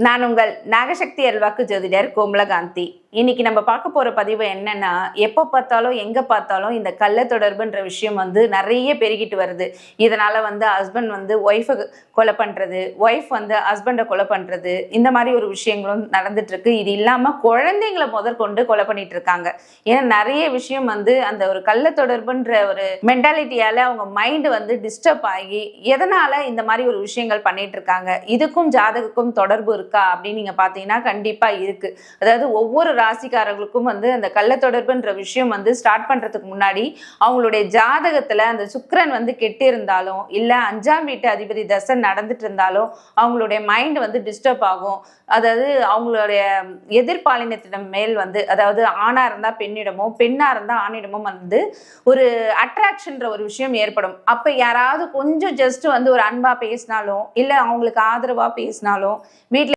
நான் உங்கள் நாகசக்தி அல்வாக்கு ஜோதிடர் கோமலகாந்தி. இன்னைக்கு நம்ம பார்க்க போற பதிவு என்னன்னா, எப்போ பார்த்தாலும் எங்க பார்த்தாலும் இந்த கள்ள தொடர்புன்ற விஷயம் நிறைய பெருகிட்டு வருது. இதனால ஹஸ்பண்ட் ஒய்ஃபை கொலை பண்றது, ஒய்ஃப் ஹஸ்பண்டை கொலை பண்றது, இந்த மாதிரி ஒரு விஷயங்களும் நடந்துட்டு இருக்கு. இது இல்லாம குழந்தைங்களை முதற்கொண்டு கொலை பண்ணிட்டு இருக்காங்க. ஏன்னா நிறைய விஷயம் அந்த ஒரு கள்ள தொடர்புன்ற ஒரு மென்டாலிட்டியால அவங்க மைண்ட் டிஸ்டர்ப் ஆகி எதனால இந்த மாதிரி ஒரு விஷயங்கள் பண்ணிட்டு இருக்காங்க. இதுக்கும் ஜாதகக்கும் தொடர்பு இருக்கா அப்படின்னு நீங்க பாத்தீங்கன்னா கண்டிப்பா இருக்கு. அதாவது ஒவ்வொரு ராசிக்காரர்களுக்கும் அந்த கள்ள தொடர்புன்ற விஷயம் ஸ்டார்ட் பண்றதுக்கு முன்னாடி அவங்களுடைய ஜாதகத்துல அந்த சுக்கிரன் கெட்டு இருந்தாலும் இல்ல 5ஆம் வீட்டு அதிபதி தசை நடந்துட்டு இருந்தாலும் அவங்களுடைய மைண்ட் டிஸ்டர்ப் ஆகும். அதாவது அவங்களுடைய எதிர்பாலினத்திடம் மேல் அதாவது ஆணா இருந்தா பெண்ணிடமோ பெண்ணா இருந்தா ஆணிடமோ ஒரு அட்ராக்ஷன்ற ஒரு விஷயம் ஏற்படும். அப்ப யாராவது கொஞ்சம் ஜஸ்ட் ஒரு அன்பா பேசினாலும் இல்ல அவங்களுக்கு ஆதரவா பேசினாலும் வீட்டுல